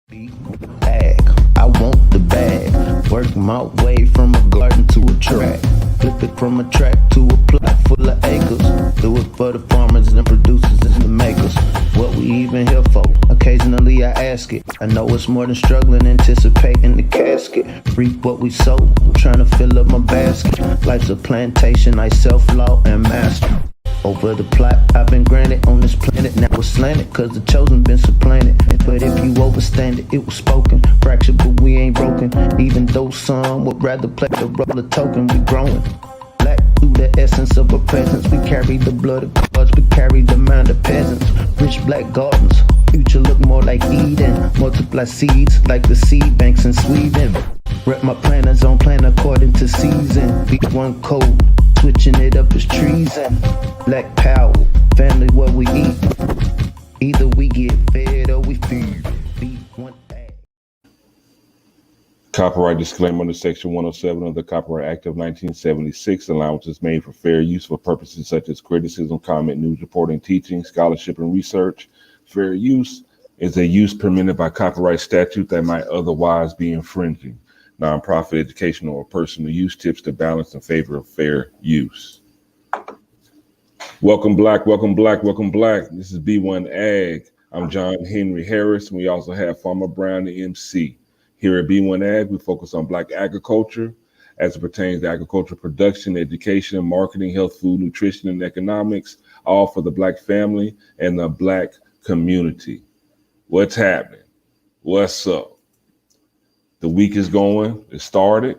Bag, I want the bag. Work my way from a garden to a track. Flip it from a track to a plot full of acres. Do it for the farmers and producers and the makers. What we even here for? Occasionally I ask it. I know it's more than struggling, anticipating the casket. Reap what we sow, I'm trying to fill up my basket. Life's a plantation, I self-law and master. Over the plot, I've been granted on this planet. Now it's slanted, cause the chosen been supplanted. But if you overstand it, it was spoken. Fractured, but we ain't broken. Even though some would rather play the role of token, we growing. Black through the essence of our presence. We carry the blood of gods, we carry the mind of peasants. Rich black gardens, future look more like Eden. Multiply seeds like the seed banks in Sweden. Rep my planners on plan according to season. B1 code, switching it up is treason. Black power, family what we eat. Either we get fed or we feed. B1AG. Copyright disclaimer under Section 107 of the Copyright Act of 1976. Allowances made for fair use for purposes such as criticism, comment, news reporting, teaching, scholarship, and research. Fair use is a use permitted by copyright statute that might otherwise be infringing. Nonprofit, educational, or personal use tips to balance in favor of fair use. Welcome Black, welcome Black, welcome Black. This is B1AG. I'm John Henry Harris, and we also have Farmer Brown, the MC. Here at B1AG, we focus on Black agriculture as it pertains to agricultural production, education, marketing, health, food, nutrition, and economics, all for the Black family and the Black community. What's happening? What's up? The week is going, it started,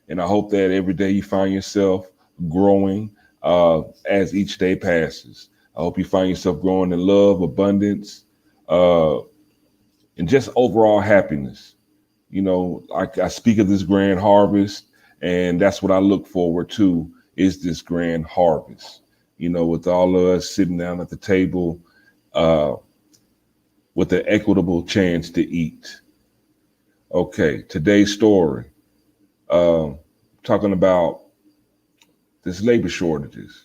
and I hope that every day you find yourself growing as each day passes. I hope you find yourself growing in love, abundance, and just overall happiness. You know, I speak of this grand harvest, and that's what I look forward to, is this grand harvest. You know, with all of us sitting down at the table with an equitable chance to eat. Okay, today's story, talking about this labor shortages.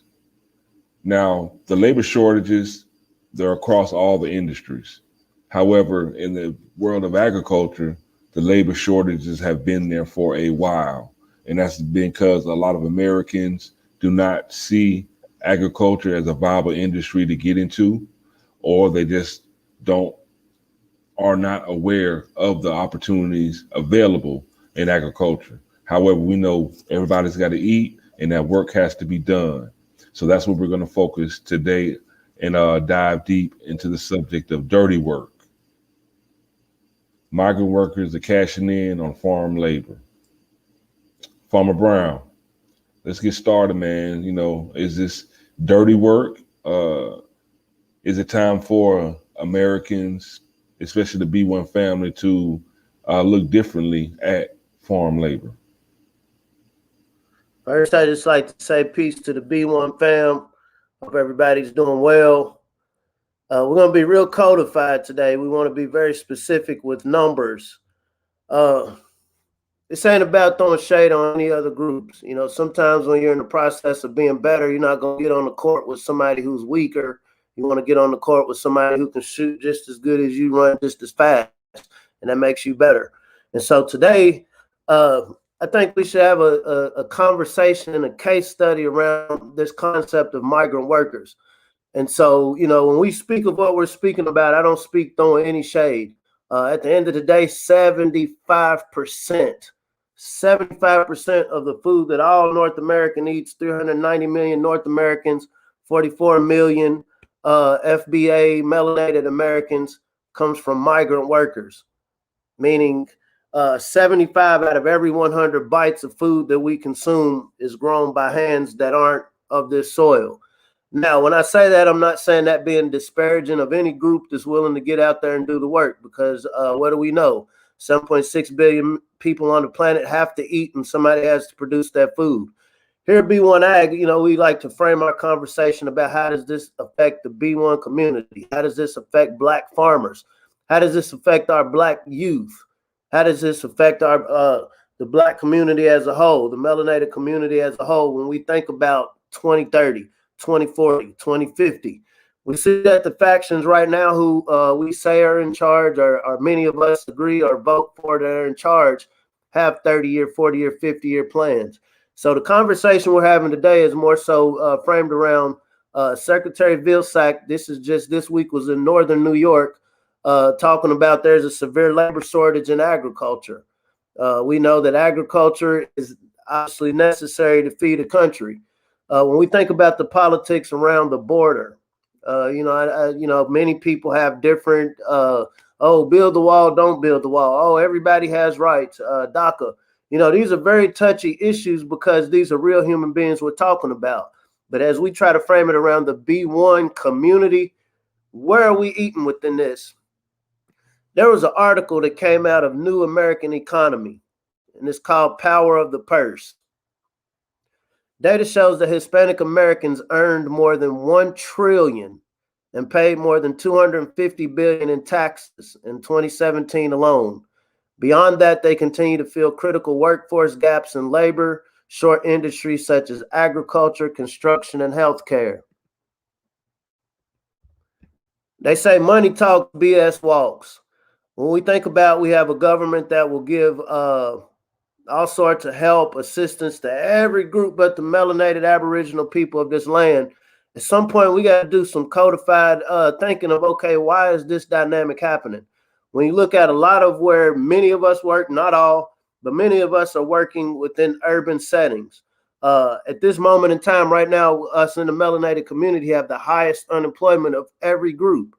Now, the labor shortages, they're across all the industries. However, in the world of agriculture, the labor shortages have been there for a while. And that's because a lot of Americans do not see agriculture as a viable industry to get into, or they just are not aware of the opportunities available in agriculture. However, we know everybody's got to eat and that work has to be done. So that's what we're going to focus today and dive deep into the subject of dirty work. Migrant workers are cashing in on farm labor. Farmer Brown, let's get started, man. You know, is this dirty work? Is it time for Americans, especially the B1 family, to look differently at farm labor? First, I just like to say peace to the B1 fam. Hope everybody's doing well. We're going to be real codified today. We want to be very specific with numbers. This ain't about throwing shade on any other groups. You know, sometimes when you're in the process of being better, you're not going to get on the court with somebody who's weaker. You want to get on the court with somebody who can shoot just as good as you, run just as fast, and that makes you better. And so today, I think we should have a conversation and a case study around this concept of migrant workers. And so, you know, when we speak of what we're speaking about, I don't speak throwing any shade. At the end of the day, 75% of the food that all North America eats, 390 million North Americans, 44 million FBA melanated Americans, comes from migrant workers, meaning 75 out of every 100 bites of food that we consume is grown by hands that aren't of this soil. Now, when I say that, I'm not saying that being disparaging of any group that's willing to get out there and do the work, because what do we know? 7.6 billion people on the planet have to eat, and somebody has to produce that food. Here at B1AG, you know, we like to frame our conversation about how does this affect the B1 community? How does this affect Black farmers? How does this affect our Black youth? How does this affect our the Black community as a whole, the melanated community as a whole, when we think about 2030, 2040, 2050? We see that the factions right now who we say are in charge, or many of us agree or vote for that are in charge, have 30-year, 40-year, 50-year plans. So the conversation we're having today is more so framed around Secretary Vilsack. This week was in northern New York, talking about there's a severe labor shortage in agriculture. We know that agriculture is obviously necessary to feed a country. When we think about the politics around the border, many people have different, build the wall, don't build the wall. Oh, everybody has rights, DACA. These are very touchy issues because these are real human beings we're talking about. But as we try to frame it around the B1 community, where are we eating within this? There was an article that came out of New American Economy, and it's called Power of the Purse. Data shows that Hispanic Americans earned more than $1 trillion and paid more than $250 billion in taxes in 2017 alone. Beyond that, they continue to fill critical workforce gaps in labor, short industries such as agriculture, construction, and healthcare. They say money talks, BS walks. When we think about, we have a government that will give all sorts of help, assistance to every group but the melanated Aboriginal people of this land. At some point, we got to do some codified thinking of, okay, why is this dynamic happening? When you look at a lot of where many of us work, not all, but many of us are working within urban settings. At this moment in time, right now, us in the melanated community have the highest unemployment of every group.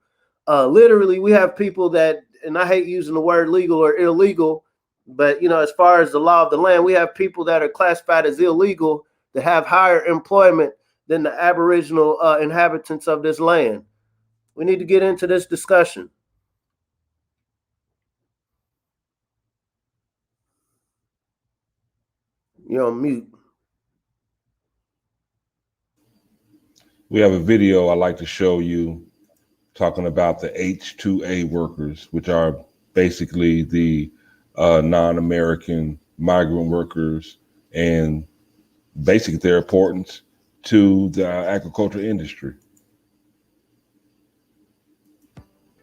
Literally, we have people that, and I hate using the word legal or illegal, but, as far as the law of the land, we have people that are classified as illegal that have higher employment than the Aboriginal inhabitants of this land. We need to get into this discussion. You're on mute. We have a video I'd like to show you talking about the H-2A workers, which are basically the non-American migrant workers, and basically their importance to the agriculture industry.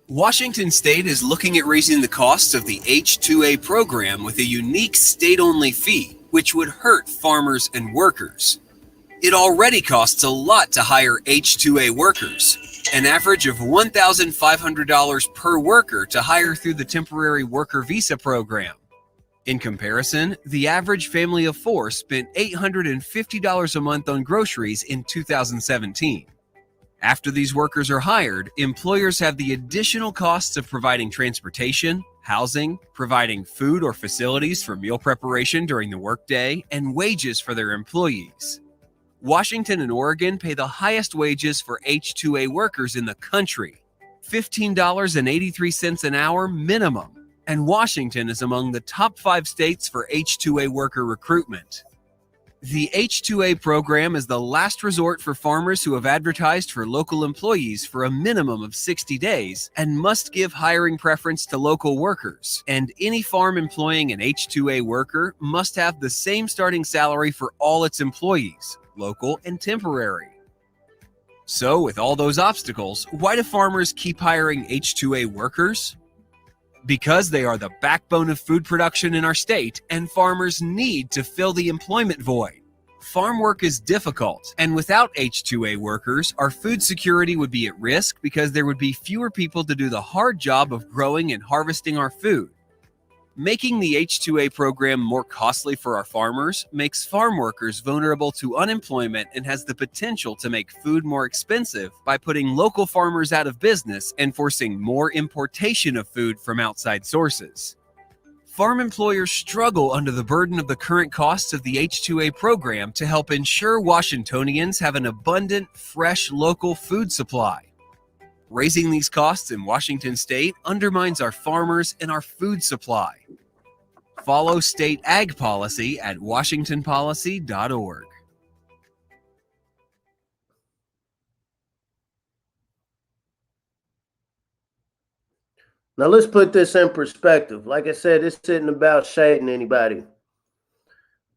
Washington State is looking at raising the costs of the H-2A program with a unique state-only fee, which would hurt farmers and workers. It already costs a lot to hire H-2A workers, an average of $1,500 per worker to hire through the temporary worker visa program. In comparison, the average family of four spent $850 a month on groceries in 2017. After these workers are hired, employers have the additional costs of providing transportation, housing, providing food or facilities for meal preparation during the workday, and wages for their employees. Washington and Oregon pay the highest wages for H-2A workers in the country, $15.83 an hour minimum, and Washington is among the top 5 states for H-2A worker recruitment. The H-2A program is the last resort for farmers who have advertised for local employees for a minimum of 60 days and must give hiring preference to local workers. And any farm employing an H-2A worker must have the same starting salary for all its employees, local and temporary. So, with all those obstacles, why do farmers keep hiring H-2A workers? Because they are the backbone of food production in our state, and farmers need to fill the employment void. Farm work is difficult, and without H-2A workers, our food security would be at risk because there would be fewer people to do the hard job of growing and harvesting our food. Making the H-2A program more costly for our farmers makes farm workers vulnerable to unemployment and has the potential to make food more expensive by putting local farmers out of business and forcing more importation of food from outside sources. Farm employers struggle under the burden of the current costs of the H-2A program to help ensure Washingtonians have an abundant, fresh local food supply. Raising these costs in Washington State undermines our farmers and our food supply. Follow state ag policy at washingtonpolicy.org. Now let's put this in perspective. Like I said, this isn't about shading anybody.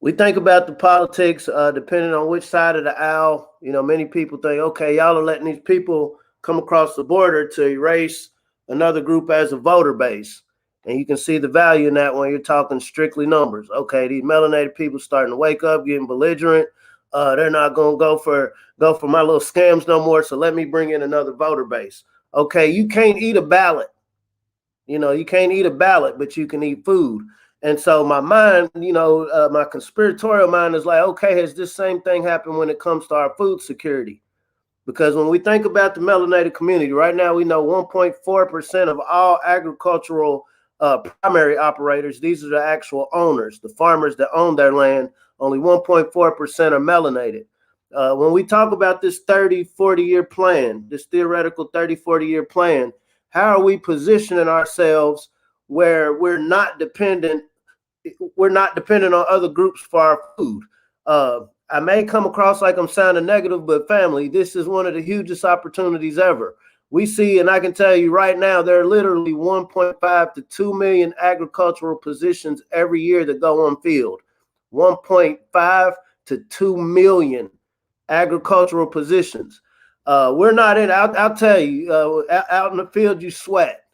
We think about the politics, depending on which side of the aisle. Many people think, okay, y'all are letting these people come across the border to erase another group as a voter base. And you can see the value in that when you're talking strictly numbers. Okay, these melanated people starting to wake up, getting belligerent. They're not going to go for my little scams no more. So let me bring in another voter base. Okay, you can't eat a ballot. You can't eat a ballot, but you can eat food. And so my mind, my conspiratorial mind is like, okay, has this same thing happened when it comes to our food security? Because when we think about the melanated community, right now we know 1.4% of all agricultural primary operators, these are the actual owners, the farmers that own their land, only 1.4% are melanated. When we talk about this 30, 40-year plan, this theoretical 30, 40-year plan, how are we positioning ourselves where we're not dependent on other groups for our food? I may come across like I'm sounding negative, but family, this is one of the hugest opportunities ever. We see, and I can tell you right now, there are literally 1.5 to 2 million agricultural positions every year that go on field. 1.5 to 2 million agricultural positions. We're not in, I'll tell you, out in the field, you sweat.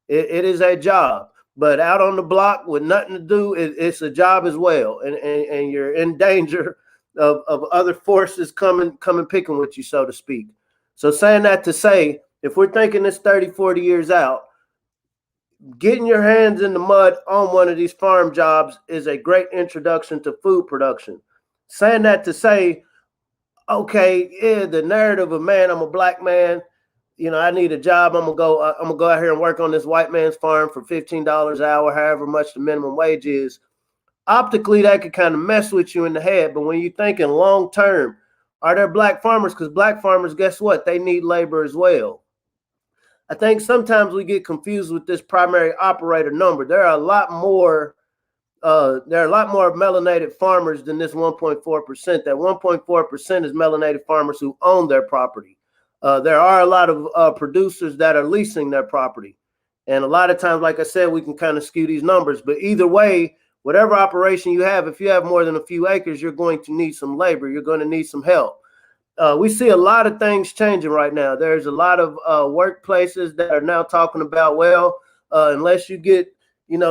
It is a job. But out on the block with nothing to do, it's a job as well. And you're in danger of other forces coming picking with you, so to speak. So saying that to say, if we're thinking this 30, 40 years out, getting your hands in the mud on one of these farm jobs is a great introduction to food production. Saying that to say, okay, yeah, the narrative of, man, I'm a black man, I need a job. I'm gonna go out here and work on this white man's farm for $15 an hour, however much the minimum wage is. Optically, that could kind of mess with you in the head. But when you're thinking long term, are there black farmers? Because black farmers, guess what? They need labor as well. I think sometimes we get confused with this primary operator number. There are a lot more melanated farmers than this 1.4%. That 1.4% is melanated farmers who own their property. There are a lot of producers that are leasing their property. And a lot of times, like I said, we can kind of skew these numbers. But either way, whatever operation you have, if you have more than a few acres, you're going to need some labor. You're going to need some help. We see a lot of things changing right now. There's a lot of workplaces that are now talking about, well, unless you get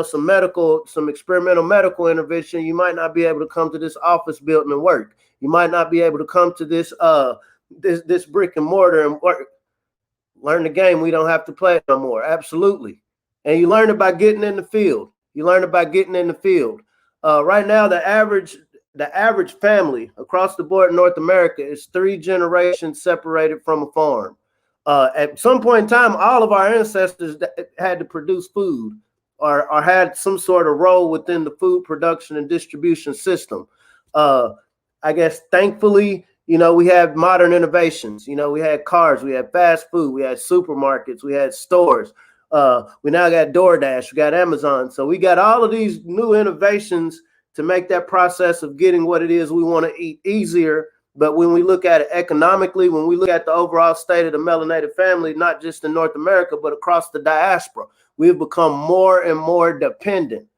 some experimental medical intervention, you might not be able to come to this office building and work. You might not be able to come to this this brick and mortar and work. Learn the game. We don't have to play it no more. Absolutely. And you learn it by getting in the field. Right now, the average family across the board in North America is 3 generations separated from a farm. At some point in time, all of our ancestors had to produce food or had some sort of role within the food production and distribution system. I guess, thankfully, we have modern innovations. We had cars, we had fast food, we had supermarkets, we had stores. We now got DoorDash, we got Amazon. So we got all of these new innovations to make that process of getting what it is we want to eat easier. But when we look at it economically, when we look at the overall state of the melanated family, not just in North America, but across the diaspora, we've become more and more dependent.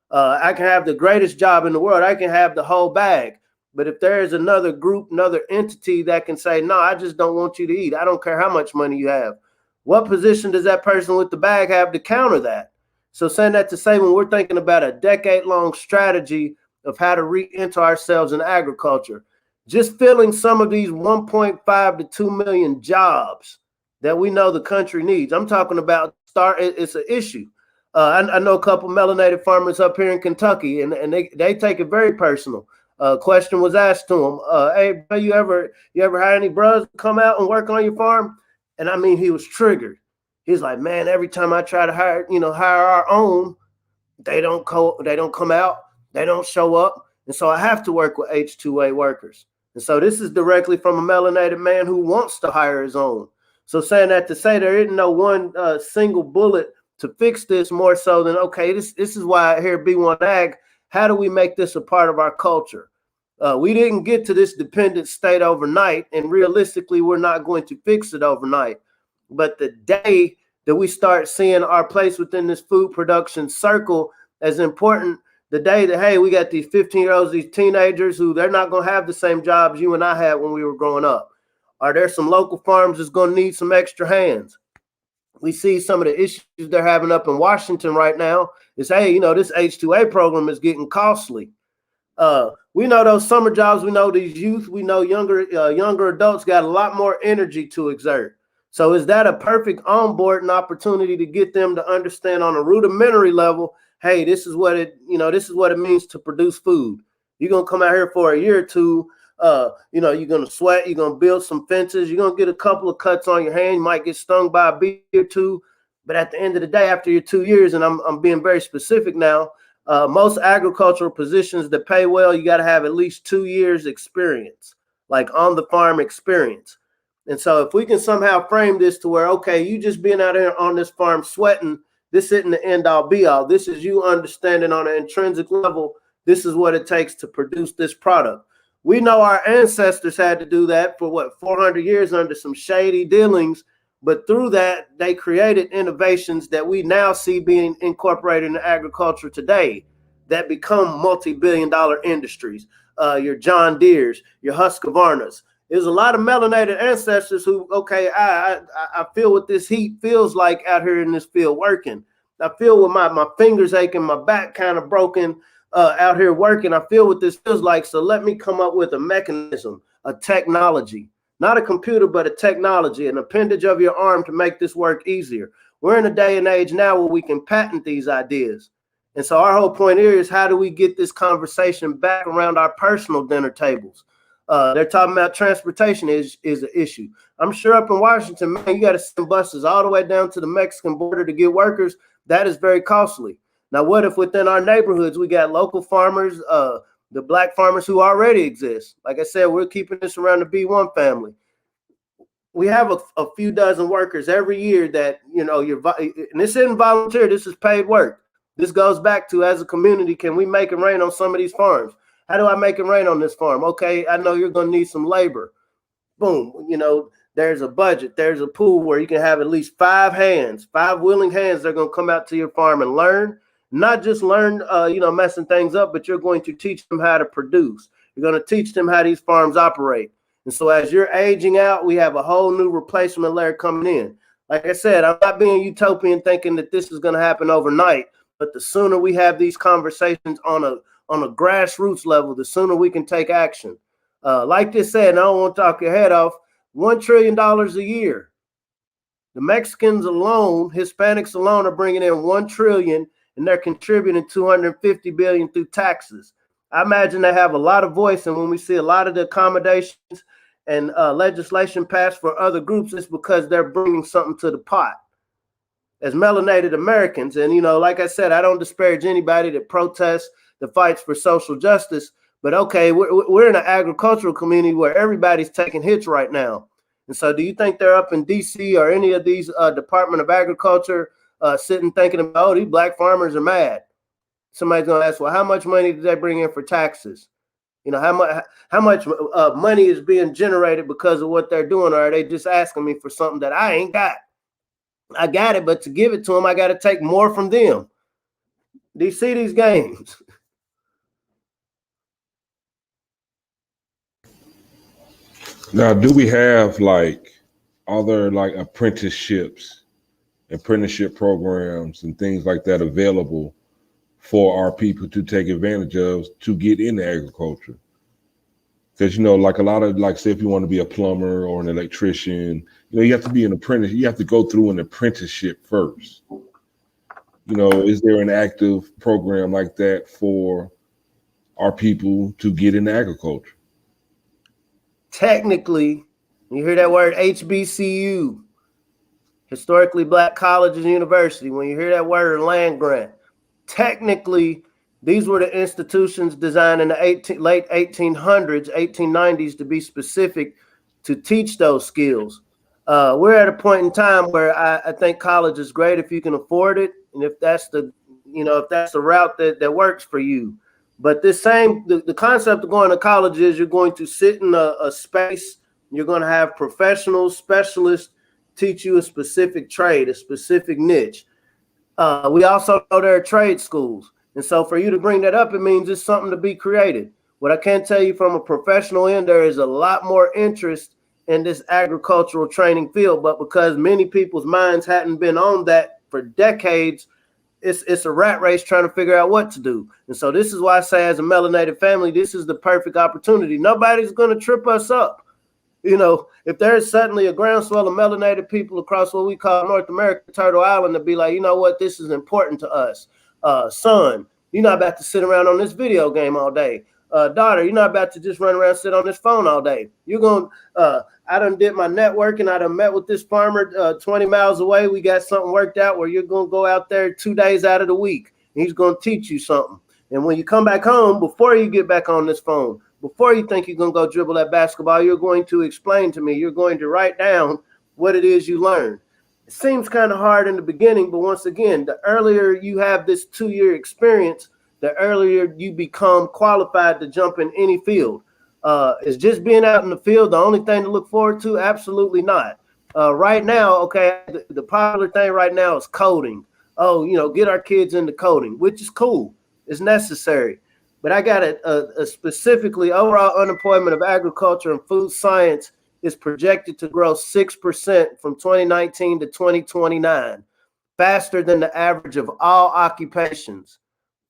I can have the greatest job in the world. I can have the whole bag. But if there is another group, another entity that can say, no, I just don't want you to eat. I don't care how much money you have. What position does that person with the bag have to counter that? So saying that to say, when we're thinking about a decade-long strategy of how to re-enter ourselves in agriculture, just filling some of these 1.5 to 2 million jobs that we know the country needs. I'm talking about it's an issue. I know a couple melanated farmers up here in Kentucky, and they take it very personal. Question was asked to him, hey, bro, you ever had any brothers come out and work on your farm? And I mean, he was triggered. He's like, man, every time I try to hire our own, they don't come out, they don't show up. And so I have to work with H-2A workers. And so this is directly from a melanated man who wants to hire his own. So saying that to say there isn't no one single bullet to fix this, more so than, okay, this is why here at B1AG, how do we make this a part of our culture? We didn't get to this dependent state overnight, and realistically, we're not going to fix it overnight. But the day that we start seeing our place within this food production circle as important, the day that, hey, we got these 15-year-olds, these teenagers who they're not going to have the same jobs you and I had when we were growing up. Are there some local farms that's going to need some extra hands? We see some of the issues they're having up in Washington right now is, hey, this H-2A program is getting costly. We know those summer jobs. We know these youth. We know younger adults got a lot more energy to exert. So is that a perfect onboarding opportunity to get them to understand on a rudimentary level, hey, this is what it means to produce food. You're going to come out here for a year or two. You're going to sweat. You're going to build some fences. You're going to get a couple of cuts on your hand. You might get stung by a bee or two. But at the end of the day, after your 2 years, and I'm being very specific now, most agricultural positions that pay well, you got to have at least 2 years experience, like on the farm experience. And so if we can somehow frame this to where, okay, you just being out here on this farm sweating, this isn't the end all be all. This is you understanding on an intrinsic level, this is what it takes to produce this product. We know our ancestors had to do that for 400 years under some shady dealings. But through that, they created innovations that we now see being incorporated in agriculture today that become multi-billion-dollar industries. Your John Deere's, your Husqvarna's. There's a lot of melanated ancestors who, okay, I feel what this heat feels like out here in this field working. I feel with my fingers aching, my back kind of broken out here working. I feel what this feels like. So let me come up with a mechanism, a technology. Not a computer, but a technology, an appendage of your arm to make this work easier. We're in a day and age now where we can patent these ideas. And so our whole point here is, how do we get this conversation back around our personal dinner tables? They're talking about transportation is an issue. I'm sure up in Washington, man, you got to send buses all the way down to the Mexican border to get workers. That is very costly. Now, what if within our neighborhoods, we got local farmers, the black farmers who already exist? Like I said, we're keeping this around the B1 family. We have a few dozen workers every year that, and this isn't volunteer, this is paid work. This goes back to, as a community, can we make it rain on some of these farms? How do I make it rain on this farm? Okay, I know you're going to need some labor. Boom, there's a budget, there's a pool where you can have at least 5 willing hands that are going to come out to your farm and learn. Not just learn, messing things up, but you're going to teach them how to produce. You're going to teach them how these farms operate. And so as you're aging out, we have a whole new replacement layer coming in. Like I said, I'm not being utopian thinking that this is going to happen overnight, but the sooner we have these conversations on a grassroots level, the sooner we can take action. Like this said, and I don't want to talk your head off, $1 trillion a year. The Mexicans alone, Hispanics alone, are bringing in $1 trillion, and they're contributing $250 billion through taxes. I imagine they have a lot of voice, and when we see a lot of the accommodations and legislation passed for other groups, it's because they're bringing something to the pot. As melanated Americans, and like I said, I don't disparage anybody that protests, that fights for social justice, but okay, we're in an agricultural community where everybody's taking hits right now. And so do you think they're up in DC or any of these Department of Agriculture sitting thinking about, oh, these black farmers are mad? Somebody's going to ask, well, how much money did they bring in for taxes? How much money is being generated because of what they're doing? Or are they just asking me for something that I ain't got? I got it, but to give it to them, I got to take more from them. Do you see these games? Now, do we have other apprenticeship programs and things like that available for our people to take advantage of to get into agriculture? Because, a lot of, say if you want to be a plumber or an electrician, you have to be an apprentice. You have to go through an apprenticeship first. Is there an active program like that for our people to get into agriculture? Technically, you hear that word HBCU, historically black colleges and university. When you hear that word land grant, technically, these were the institutions designed in the late 1800s, 1890s to be specific to teach those skills. We're at a point in time where I think college is great if you can afford it, and if that's the route that works for you. But the concept of going to college is you're going to sit in a space, you're going to have professionals, specialists teach you a specific trade, a specific niche. We also know there are trade schools. And so for you to bring that up, it means it's something to be created. What I can tell you from a professional end, there is a lot more interest in this agricultural training field. But because many people's minds hadn't been on that for decades, it's a rat race trying to figure out what to do. And so this is why I say, as a melanated family, this is the perfect opportunity. Nobody's going to trip us up. You know, if there's suddenly a groundswell of melanated people across what we call North America, Turtle Island, to be like, you know what, this is important to us. Son, you're not about to sit around on this video game all day. Daughter, you're not about to just run around, sit on this phone all day. You're going, I done did my networking. I done met with this farmer 20 miles away. We got something worked out where you're going to go out there 2 days out of the week. And he's going to teach you something. And when you come back home, before you get back on this phone, before you think you're going to go dribble that basketball, you're going to explain to me, you're going to write down what it is you learned. It seems kind of hard in the beginning, but once again, the earlier you have this 2-year experience, the earlier you become qualified to jump in any field. Is just being out in the field the only thing to look forward to? Absolutely not. Right now, okay, the popular thing right now is coding. Oh, you know, get our kids into coding, which is cool. It's necessary. But I got a specifically overall unemployment of agriculture and food science is projected to grow 6% from 2019 to 2029, faster than the average of all occupations.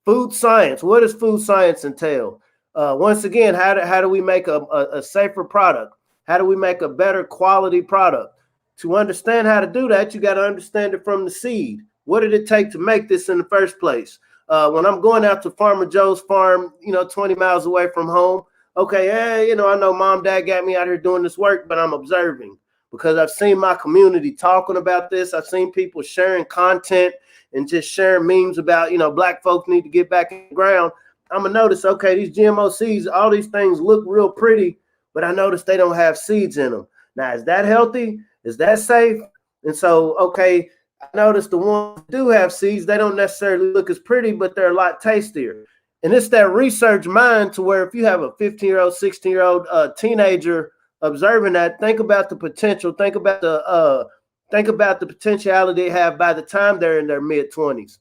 Food science, what does food science entail? Once again, how do we make a safer product? How do we make a better quality product? To understand how to do that, you got to understand it from the seed. What did it take to make this in the first place? When I'm going out to Farmer Joe's farm, 20 miles away from home, okay, I know mom, dad got me out here doing this work, but I'm observing because I've seen my community talking about this. I've seen people sharing content and just sharing memes about, black folks need to get back in the ground. I'm going to notice, okay, these GMO seeds, all these things look real pretty, but I notice they don't have seeds in them. Now, is that healthy? Is that safe? And so, okay, I noticed the ones that do have seeds, they don't necessarily look as pretty, but they're a lot tastier. And it's that research mind to where if you have a 15-year-old, 16-year-old teenager observing that, think about the potential, think about the potentiality they have by the time they're in their mid-20s.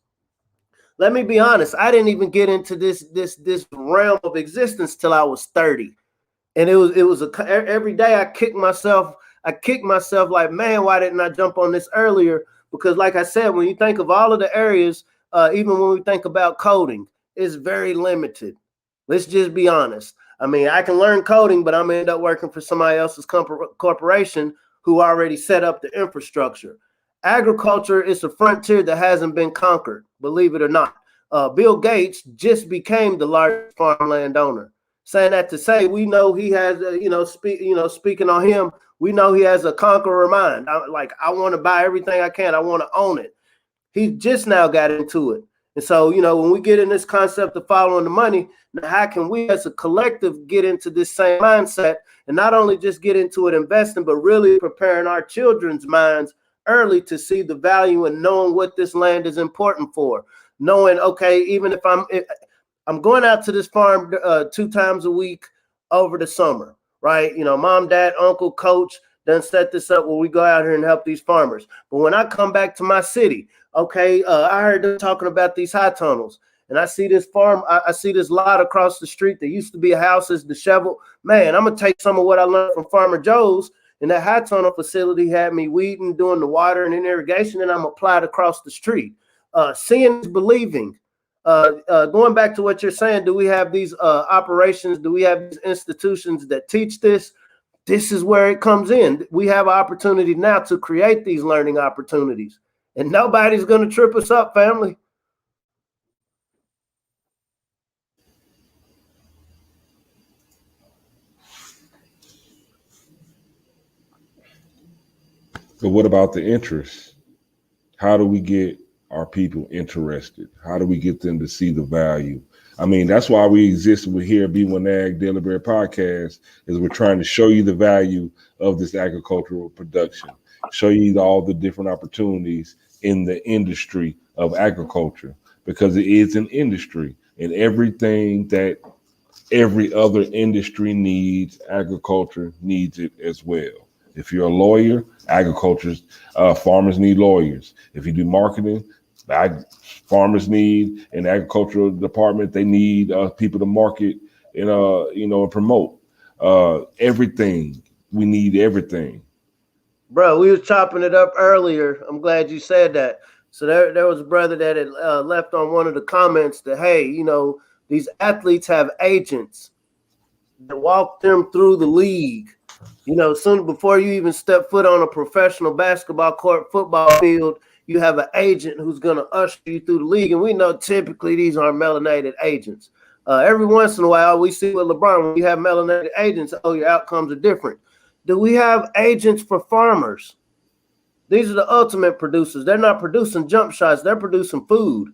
Let me be honest, I didn't even get into this realm of existence till I was 30. And it was every day I kick myself like, man, why didn't I jump on this earlier? Because like I said, when you think of all of the areas, even when we think about coding, it's very limited. Let's just be honest. I mean, I can learn coding, but I'm gonna end up working for somebody else's corporation who already set up the infrastructure. Agriculture is a frontier that hasn't been conquered, believe it or not. Bill Gates just became the largest farmland owner. Saying that to say, we know he has, speaking on him, we know he has a conqueror mind. I want to buy everything I can. I want to own it. He just now got into it. And so, when we get in this concept of following the money, now how can we as a collective get into this same mindset and not only just get into it investing, but really preparing our children's minds early to see the value and knowing what this land is important for. Knowing, okay, even if I'm going out to this farm 2 times a week over the summer, right? Mom, dad, uncle, coach done set this up where we go out here and help these farmers. But when I come back to my city, okay, I heard them talking about these high tunnels, and I see this farm, I see this lot across the street that used to be a house is disheveled. Man, I'm gonna take some of what I learned from Farmer Joe's, and that high tunnel facility had me weeding, doing the watering and irrigation, and I'm applied across the street. Seeing is believing. Going back to what you're saying, do we have these operations? Do we have these institutions that teach this? This is where it comes in. We have an opportunity now to create these learning opportunities, and nobody's going to trip us up, family. But what about the interest? How do we get our people interested? How do we get them to see the value? I mean, that's why we exist. We're here at B1AG Daily Bear Podcast, is we're trying to show you the value of this agricultural production, show you all the different opportunities in the industry of agriculture, because it is an industry, and everything that every other industry needs, agriculture needs it as well. If you're a lawyer, farmers need lawyers. If you do marketing, farmers need an agricultural department. They need people to market and promote everything. we need everything. Bro, we was chopping it up earlier. I'm glad you said that. So there was a brother that had left on one of the comments that, hey, you know, these athletes have agents that walk them through the league. You know, soon before you even step foot on a professional basketball court, football field, you have an agent who's going to usher you through the league. And we know typically these aren't melanated agents. Every once in a while, we see with LeBron, when you have melanated agents, oh, your outcomes are different. Do we have agents for farmers? These are the ultimate producers. They're not producing jump shots. They're producing food.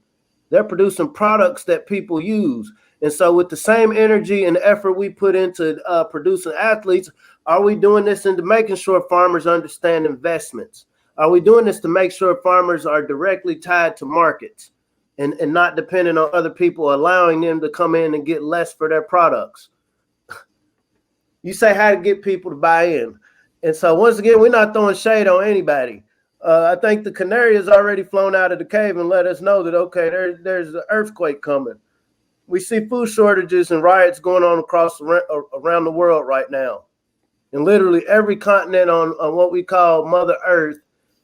They're producing products that people use. And so with the same energy and effort we put into producing athletes, are we doing this into making sure farmers understand investments? Are we doing this to make sure farmers are directly tied to markets and not dependent on other people, allowing them to come in and get less for their products? You say how to get people to buy in. And so once again, we're not throwing shade on anybody. I think the canary has already flown out of the cave and let us know that, okay, there's an earthquake coming. We see food shortages and riots going on around the world right now. And literally every continent on what we call Mother Earth,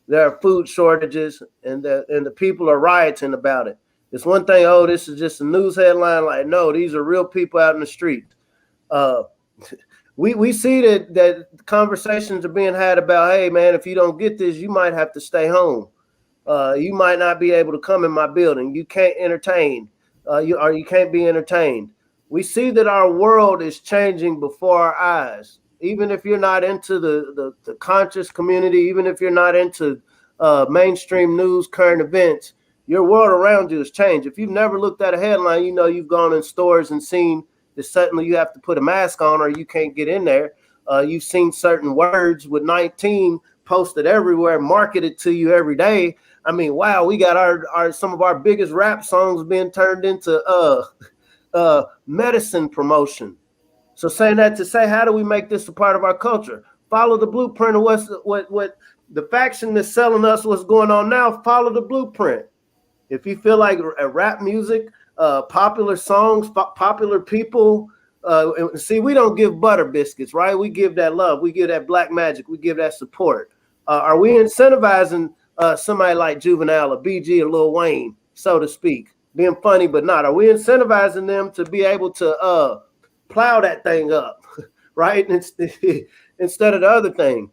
there are food shortages and the people are rioting about it. It's one thing, oh, this is just a news headline. Like, no, these are real people out in the street. We see that conversations are being had about, hey, man, if you don't get this, you might have to stay home. You might not be able to come in my building. You can't entertain. You can't be entertained. We see that our world is changing before our eyes. Even if you're not into the conscious community, even if you're not into mainstream news, current events, your world around you has changed. If you've never looked at a headline, you know you've gone in stores and seen that suddenly you have to put a mask on or you can't get in there. You've seen certain words with 19 posted everywhere, marketed to you every day. I mean, wow, we got our some of our biggest rap songs being turned into medicine promotion. So saying that to say, how do we make this a part of our culture? Follow the blueprint of what the faction that's selling us what's going on now. Follow the blueprint. If you feel like rap music, popular songs, popular people, see, we don't give butter biscuits, right? We give that love. We give that black magic. We give that support. Are we incentivizing somebody like Juvenile or BG or Lil Wayne, so to speak, being funny but not? Are we incentivizing them to be able to plow that thing up, right? Instead of the other thing.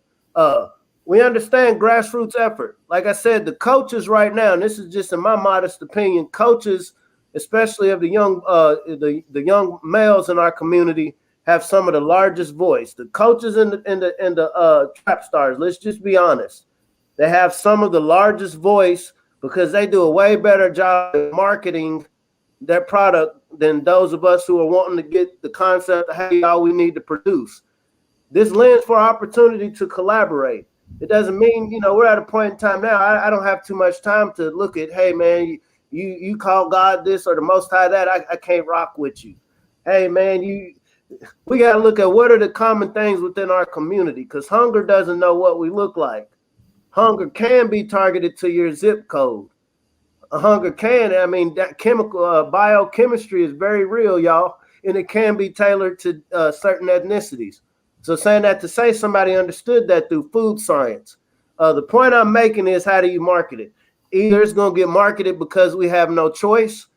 We understand grassroots effort. Like I said, the coaches right now, and this is just in my modest opinion, coaches, especially of the young males in our community, have some of the largest voice. The coaches and the trap stars, let's just be honest, they have some of the largest voice because they do a way better job of marketing their product than those of us who are wanting to get the concept of, hey, all we need to produce. This lends for opportunity to collaborate. It doesn't mean, we're at a point in time now. I don't have too much time to look at, hey, man, you call God this or the Most High that. I can't rock with you. Hey, man, we got to look at what are the common things within our community, because hunger doesn't know what we look like. Hunger can be targeted to your zip code. Hunger can, that chemical biochemistry is very real, y'all, and it can be tailored to certain ethnicities. So saying that to say somebody understood that through food science. The point I'm making is, how do you market it? Either it's going to get marketed because we have no choice.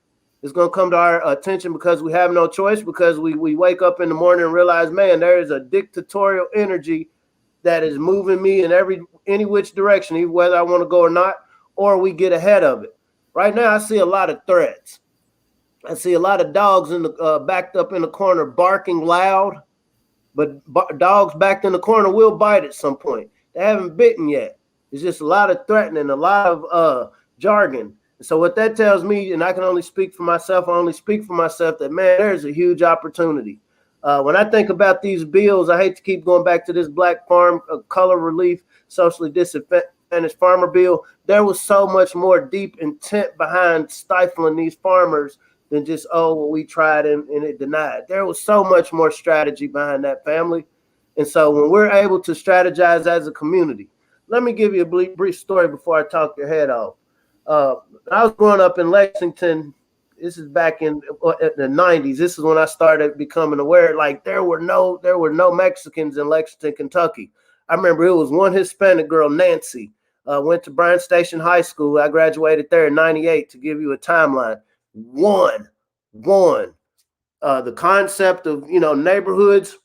It's going to come to our attention because we have no choice, because we wake up in the morning and realize, man, there is a dictatorial energy that is moving me in any which direction, even whether I want to go or not, or we get ahead of it. Right now, I see a lot of threats. I see a lot of dogs in the backed up in the corner barking loud. But dogs backed in the corner will bite at some point. They haven't bitten yet. It's just a lot of threatening, a lot of jargon. And so what that tells me, and I can only speak for myself, that, man, there's a huge opportunity. When I think about these bills, I hate to keep going back to this black farm color relief, socially disadvantaged farmer bill. There was so much more deep intent behind stifling these farmers than just, we tried and it denied. There was so much more strategy behind that, family. And so when we're able to strategize as a community, let me give you a brief story before I talk your head off. I was growing up in Lexington. This is back in the 90s. This is when I started becoming aware. Like there were no Mexicans in Lexington, Kentucky. I remember it was one Hispanic girl, Nancy, went to Bryan Station High School. I graduated there in 98, to give you a timeline. One. The concept of, neighborhoods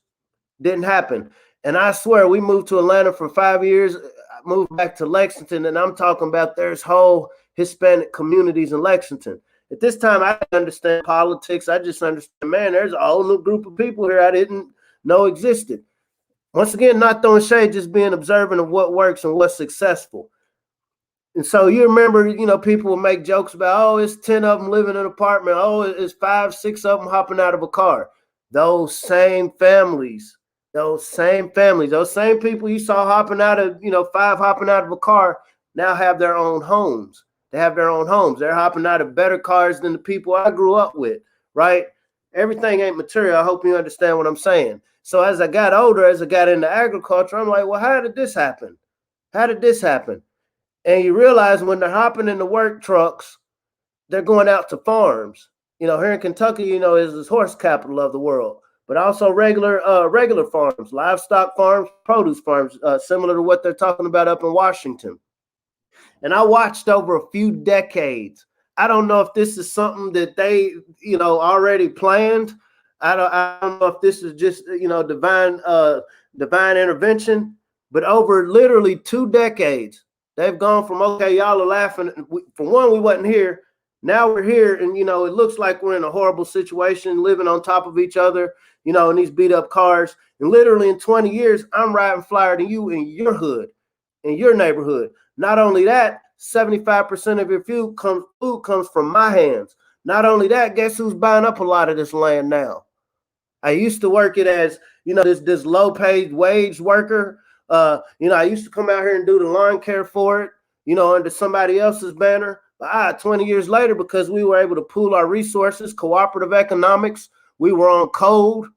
didn't happen. And I swear, we moved to Atlanta for 5 years. I moved back to Lexington, and I'm talking about there's whole Hispanic communities in Lexington. At this time, I didn't understand politics. I just understand, man, there's a whole new group of people here I didn't know existed. Once again, not throwing shade, just being observant of what works and what's successful. And so you remember, people will make jokes about, oh, it's 10 of them living in an apartment. Oh, it's 5, 6 of them hopping out of a car. Those same families, those same people you saw hopping out of, 5 hopping out of a car now have their own homes. They have their own homes. They're hopping out of better cars than the people I grew up with, right? Everything ain't material. I hope you understand what I'm saying. So as I got older, as I got into agriculture, I'm like, well, how did this happen? And you realize when they're hopping in the work trucks, they're going out to farms. Here in Kentucky, is this horse capital of the world, but also regular farms, livestock farms, produce farms, similar to what they're talking about up in Washington. And I watched over a few decades. I don't know if this is something that they, already planned. I don't know if this is just, divine intervention, but over literally 2 decades, they've gone from, okay, y'all are laughing. For one, we wasn't here. Now we're here, and, it looks like we're in a horrible situation, living on top of each other, in these beat up cars. And literally in 20 years, I'm riding flyer than you in your hood, in your neighborhood. Not only that, 75% of your food comes from my hands. Not only that, guess who's buying up a lot of this land now? I used to work it as, this low paid wage worker. I used to come out here and do the lawn care for it, under somebody else's banner. But 20 years later, because we were able to pool our resources, cooperative economics, we were on code.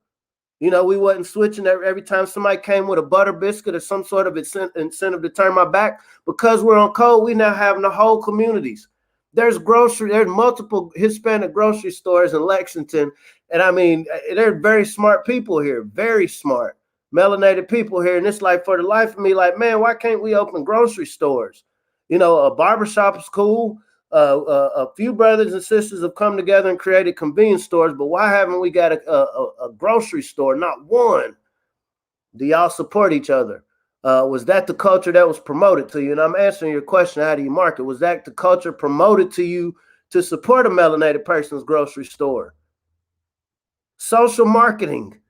We wasn't switching every time somebody came with a butter biscuit or some sort of incentive to turn my back. Because we're on code, we now have the whole communities. There's multiple Hispanic grocery stores in Lexington. And I mean, they're very smart people here, very smart, melanated people here. And it's like, for the life of me, like, man, why can't we open grocery stores? A barbershop is cool. A few brothers and sisters have come together and created convenience stores, but why haven't we got a grocery store? Not one. Do y'all support each other? Was that the culture that was promoted to you? And I'm answering your question, how do you market? Was that the culture promoted to you to support a melanated person's grocery store? Social marketing.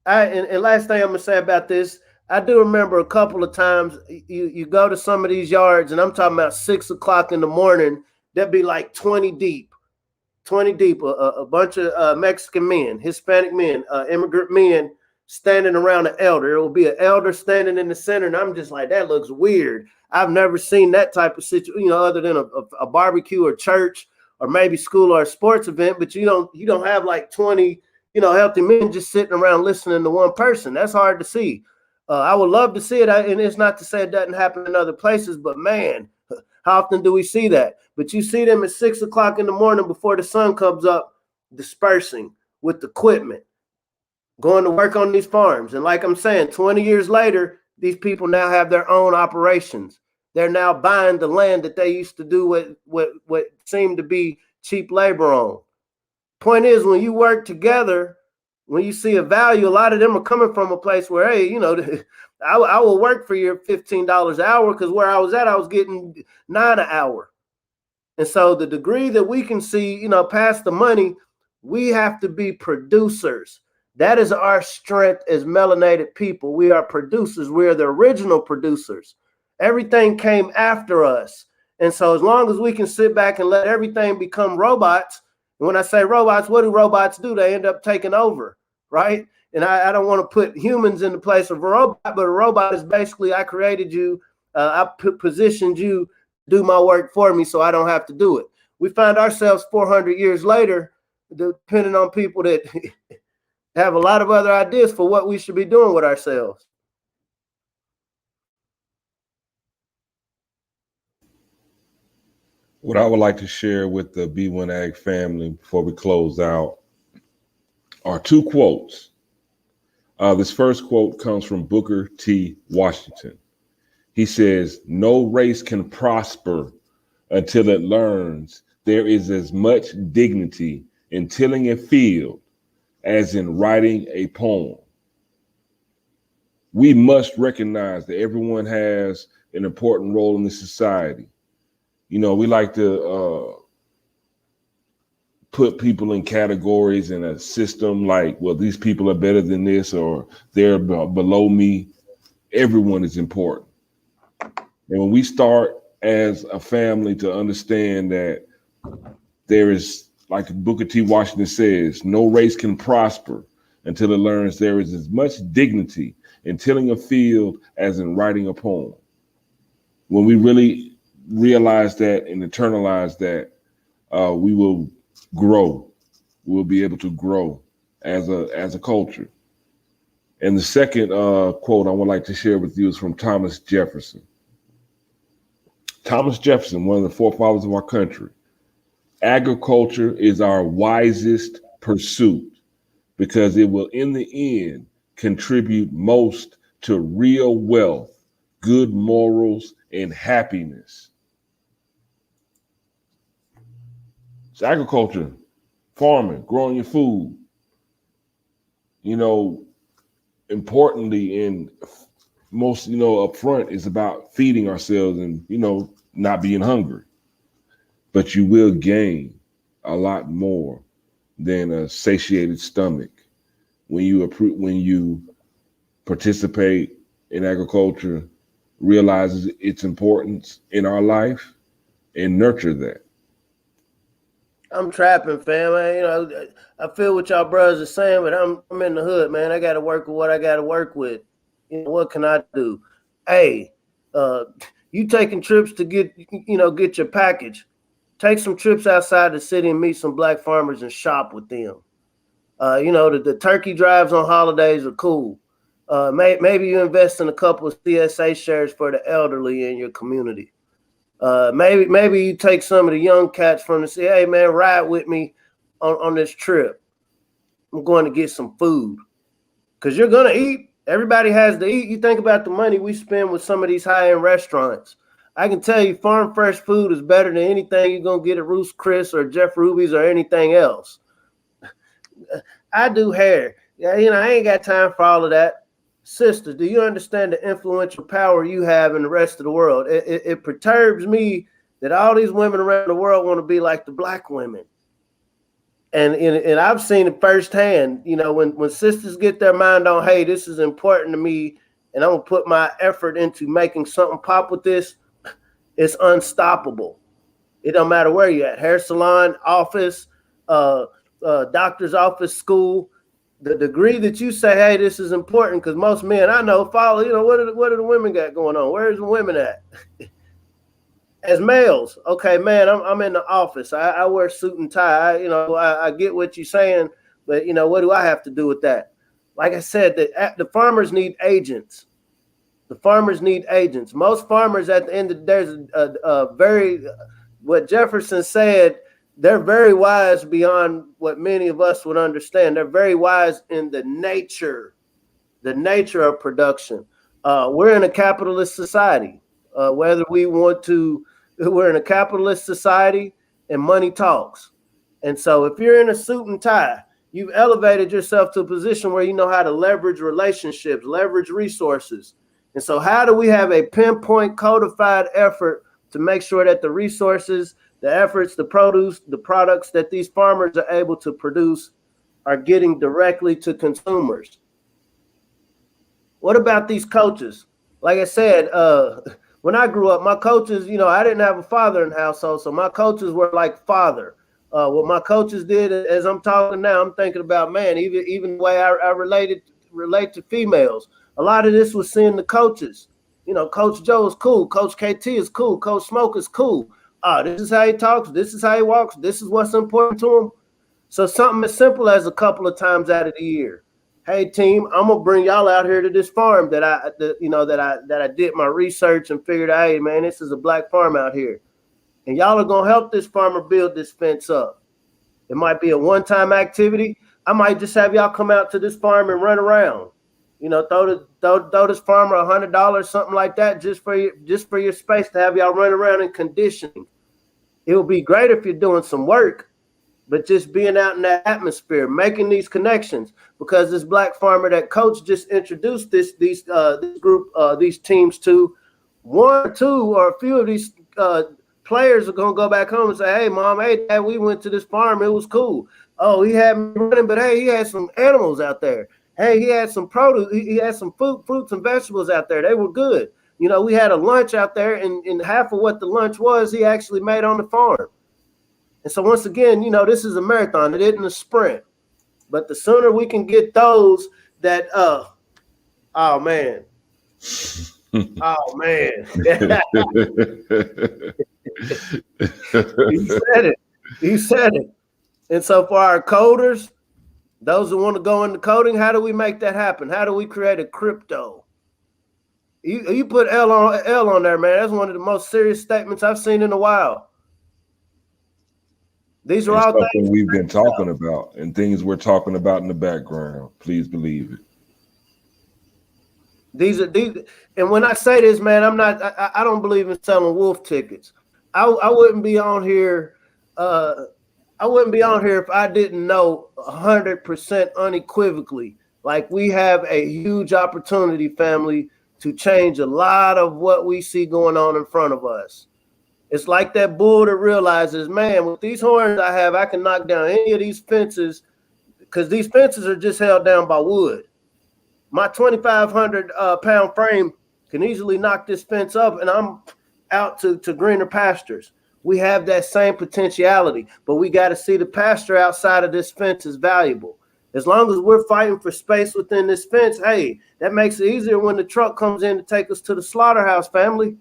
And last thing I'm going to say about this, I do remember a couple of times you go to some of these yards, and I'm talking about 6 o'clock in the morning, there'd be like 20 deep, a bunch of Mexican men, Hispanic men, immigrant men standing around an elder. It will be an elder standing in the center, and I'm just like, that looks weird. I've never seen that type of situation, other than a barbecue or church or maybe school or a sports event, but you don't have like 20, healthy men just sitting around listening to one person. That's hard to see. I would love to see it, and it's not to say it doesn't happen in other places, but man, how often do we see that? But you see them at 6 o'clock in the morning before the sun comes up, dispersing with equipment, going to work on these farms. And like I'm saying, 20 years later, these people now have their own operations. They're now buying the land that they used to do what seemed to be cheap labor on. Point is, when you work together, when you see a value, a lot of them are coming from a place where, hey, I will work for your $15 an hour, because where I was at, I was getting $9 an hour. And so the degree that we can see, past the money, we have to be producers. That is our strength as melanated people. We are producers. We are the original producers. Everything came after us. And so as long as we can sit back and let everything become robots, and when I say robots, what do robots do? They end up taking over, right? And I don't want to put humans in the place of a robot, but a robot is basically, I created you, I positioned you, do my work for me so I don't have to do it. We find ourselves 400 years later, depending on people that have a lot of other ideas for what we should be doing with ourselves. What I would like to share with the B1AG family before we close out are two quotes. This first quote comes from Booker T. Washington. He says, "No race can prosper until it learns there is as much dignity in tilling a field as in writing a poem." We must recognize that everyone has an important role in this society. You know, we like to put people in categories in a system like, well, these people are better than this or they're below me. Everyone is important. And when we start as a family to understand that there is, like Booker T. Washington says, no race can prosper until it learns there is as much dignity in tilling a field as in writing a poem. When we really realize that and internalize that, we will grow. We'll be able to grow as a culture. And the second quote I would like to share with you is from Thomas Jefferson. Thomas Jefferson, one of the forefathers of our country. "Agriculture is our wisest pursuit because it will in the end contribute most to real wealth, good morals, and happiness." It's agriculture, farming, growing your food. You know, importantly, and most, up front is about feeding ourselves and, not being hungry. But you will gain a lot more than a satiated stomach when you participate in agriculture, realizes its importance in our life, and nurture that. I'm trapping, fam. I feel what y'all brothers are saying, but I'm in the hood, man. I got to work with what I got to work with. What can I do? Hey, you taking trips to get your package. Take some trips outside the city and meet some black farmers and shop with them. The turkey drives on holidays are cool. Maybe you invest in a couple of CSA shares for the elderly in your community. Maybe you take some of the young cats from the city. Hey, man, ride with me on this trip. I'm going to get some food because you're going to eat. Everybody has to eat. You think about the money we spend with some of these high-end restaurants. I can tell you farm fresh food is better than anything you're going to get at Roost Chris or Jeff Ruby's or anything else. I do hair. Yeah, I ain't got time for all of that. Sister, do you understand the influential power you have in the rest of the world? It perturbs me that all these women around the world want to be like the black women. And I've seen it firsthand, when sisters get their mind on, hey, this is important to me, and I'm going to put my effort into making something pop with this, it's unstoppable. It don't matter where you're at, hair salon, office, doctor's office, school. The degree that you say, hey, this is important, because most men I know follow, what do the women got going on? Where's the women at? As males, okay, man, I'm in the office. I wear suit and tie. I get what you're saying, but what do I have to do with that? Like I said, the farmers need agents. The farmers need agents. Most farmers at the end of there's what Jefferson said. They're very wise beyond what many of us would understand. They're very wise in the nature of production. We're in a capitalist society. Whether we want to, we're in a capitalist society and money talks. And so if you're in a suit and tie, you've elevated yourself to a position where you know how to leverage relationships, leverage resources. And so how do we have a pinpoint codified effort to make sure that the resources, the efforts, the produce, the products that these farmers are able to produce are getting directly to consumers? What about these coaches? Like I said, when I grew up, my coaches, I didn't have a father in the household, so my coaches were like father. What my coaches did, as I'm talking now, I'm thinking about, man, even the way I relate to females. A lot of this was seeing the coaches. Coach Joe is cool. Coach KT is cool. Coach Smoke is cool. This is how he talks. This is how he walks. This is what's important to him. So something as simple as a couple of times out of the year. Hey team, I'm gonna bring y'all out here to this farm that I did my research and figured, hey man, this is a black farm out here. and y'all are gonna help this farmer build this fence up. It might be a one-time activity. I might just have y'all come out to this farm and run around. You know, throw this farmer $100, something like that, just for your space to have y'all run around in conditioning. It would be great if you're doing some work, but just being out in that atmosphere, making these connections. Because this black farmer that coach just introduced this group, these teams to, one or two or a few of these players are gonna go back home and say, "Hey, mom, hey, dad, we went to this farm. It was cool. Oh, he had me running, but hey, he had some animals out there. Hey, he had some produce. He had some fruits and vegetables out there. They were good. You know, we had a lunch out there, and half of what the lunch was, he actually made on the farm." And so once again, you know, this is a marathon. It isn't a sprint. But the sooner we can get those that, oh man. Oh man. He said it. And so for our coders, those who want to go into coding, how do we make that happen? How do we create a crypto? You put L on there, man. That's one of the most serious statements I've seen in a while. These are all things we've been talking about and things we're talking about in the background. Please believe it. These, and when I say this, man, I don't believe in selling wolf tickets. I wouldn't be on here. I wouldn't be on here if I didn't know 100% unequivocally, like we have a huge opportunity, family, to change a lot of what we see going on in front of us. It's like that bull that realizes, man, with these horns I have, I can knock down any of these fences, because these fences are just held down by wood. My 2,500 pound frame can easily knock this fence up, and I'm out to greener pastures. We have that same potentiality, but we got to see the pasture outside of this fence is valuable. As long as we're fighting for space within this fence, hey, that makes it easier when the truck comes in to take us to the slaughterhouse, family.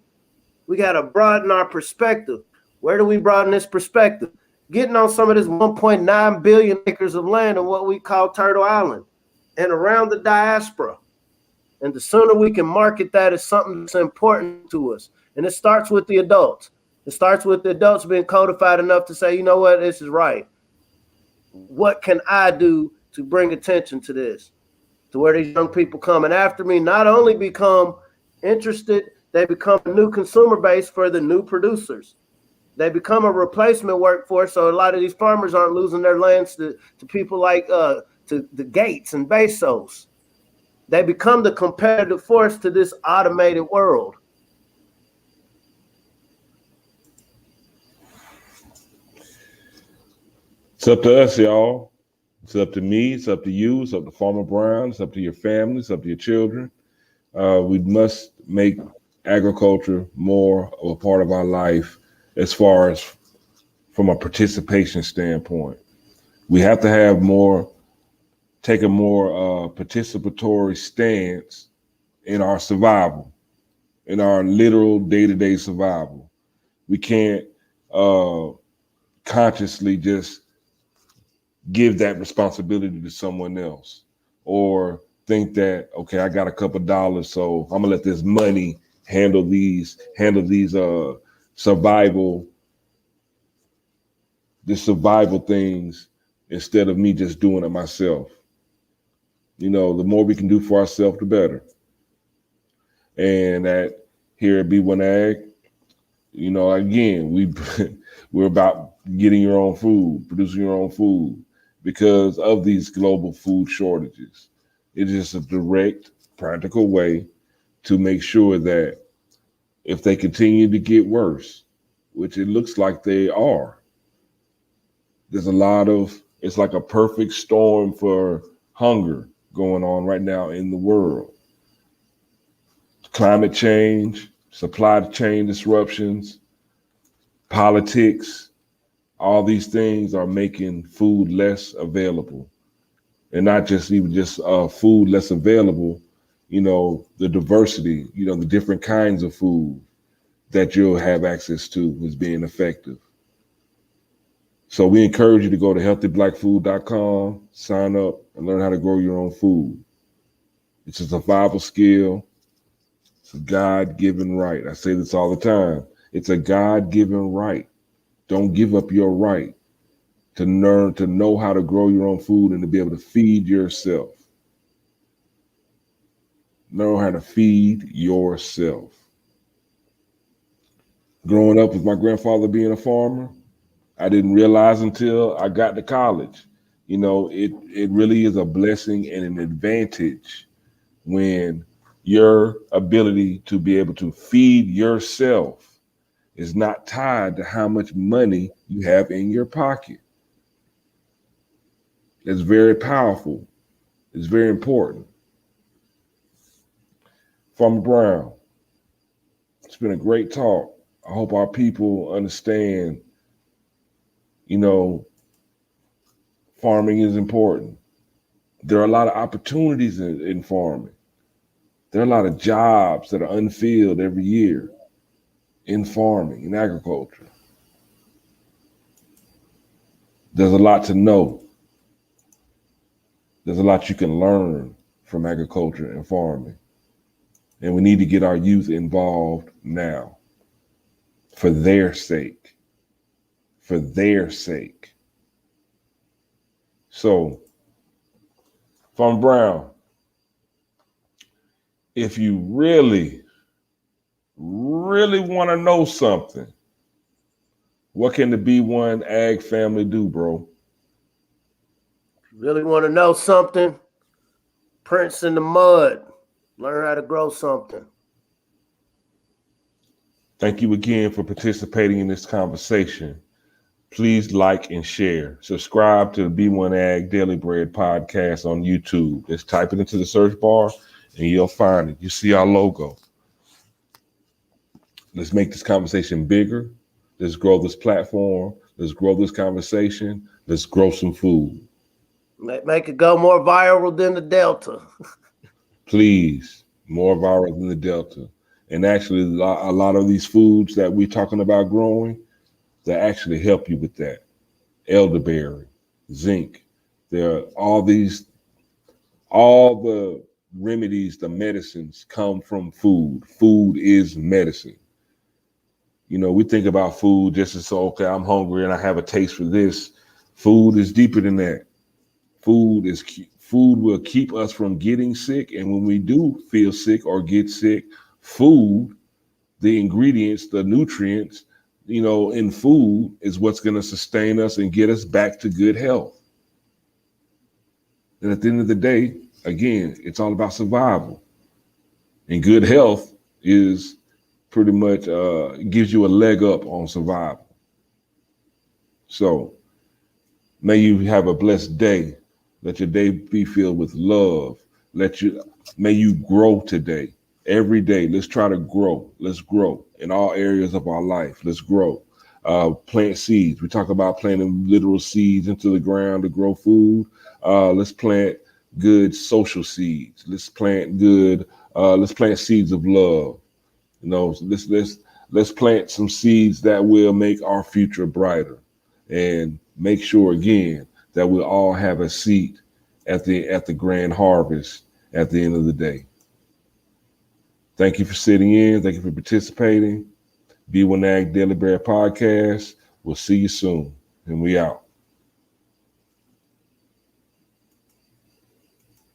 We got to broaden our perspective. Where do we broaden this perspective? Getting on some of this 1.9 billion acres of land in what we call Turtle Island and around the diaspora. And the sooner we can market that as something that's important to us. And it starts with the adults. It starts with the adults being codified enough to say, you know what, this is right. What can I do to bring attention to this? To where these young people coming after me not only become interested, they become a new consumer base for the new producers. They become a replacement workforce, so a lot of these farmers aren't losing their lands to people like to the Gates and Bezos. They become the competitive force to this automated world. It's up to us, y'all. It's up to me. It's up to you. It's up to Farmer Brown. It's up to your family. It's up to your children. We must make agriculture more of a part of our life as far as from a participation standpoint. We have to have take a more participatory stance in our survival, in our literal day-to-day survival. We can't consciously just give that responsibility to someone else, or think that, okay, I got a couple dollars, so I'm gonna let this money handle these survival things instead of me just doing it myself. You know, the more we can do for ourselves, the better. And here at B1AG, you know, again, we're about getting your own food, producing your own food, because of these global food shortages. It is a direct, practical way to make sure that if they continue to get worse, which it looks like they are, it's like a perfect storm for hunger going on right now in the world. Climate change, supply chain disruptions, politics, all these things are making food less available. And not just food less available, you know, the diversity, you know, the different kinds of food that you'll have access to is being effective. So we encourage you to go to healthyblackfood.com, sign up, and learn how to grow your own food. It's a survival skill. It's a God-given right. I say this all the time. It's a God-given right Don't give up your right to learn, to know how to grow your own food and to be able to feed yourself. Know how to feed yourself. Growing up with my grandfather being a farmer, I didn't realize until I got to college. You know, it really is a blessing and an advantage when your ability to be able to feed yourself is not tied to how much money you have in your pocket. It's very powerful. It's very important. Farmer Brown, it's been a great talk. I hope our people understand, you know, farming is important. There are a lot of opportunities in farming. There are a lot of jobs that are unfilled every year in farming, in agriculture. There's a lot to know. There's a lot you can learn from agriculture and farming. And we need to get our youth involved now for their sake. For their sake. So, Farmer Brown, if you really want to know something, what can the B1AG family do, bro? If you really want to know something, prints in the mud. Learn how to grow something. Thank you again for participating in this conversation. Please like and share. Subscribe to the B1AG Daily Bread podcast on YouTube. Just type it into the search bar and you'll find it. You see our logo. Let's make this conversation bigger. Let's grow this platform. Let's grow this conversation. Let's grow some food. Make it go more viral than the Delta. Please, more viral than the Delta. And actually, a lot of these foods that we're talking about growing, they actually help you with that. Elderberry, zinc. There are all the remedies, the medicines come from food. Food is medicine. You know, we think about food just as, okay, I'm hungry and I have a taste for this. Food is deeper than that. Food will keep us from getting sick. And when we do feel sick or get sick, food, the ingredients, the nutrients, you know, in food is what's going to sustain us and get us back to good health. And at the end of the day, again, it's all about survival. And good health is pretty much gives you a leg up on survival. So may you have a blessed day. Let your day be filled with love. May you grow today. Every day, let's try to grow. Let's grow in all areas of our life. Let's grow. Plant seeds. We talk about planting literal seeds into the ground to grow food. Let's plant good social seeds. Let's plant seeds of love. You know, let's plant some seeds that will make our future brighter, and make sure again that we'll all have a seat at the grand harvest at the end of the day. Thank you for sitting in. Thank you for participating. B1AG Daily Bread Podcast. We'll see you soon. And we out.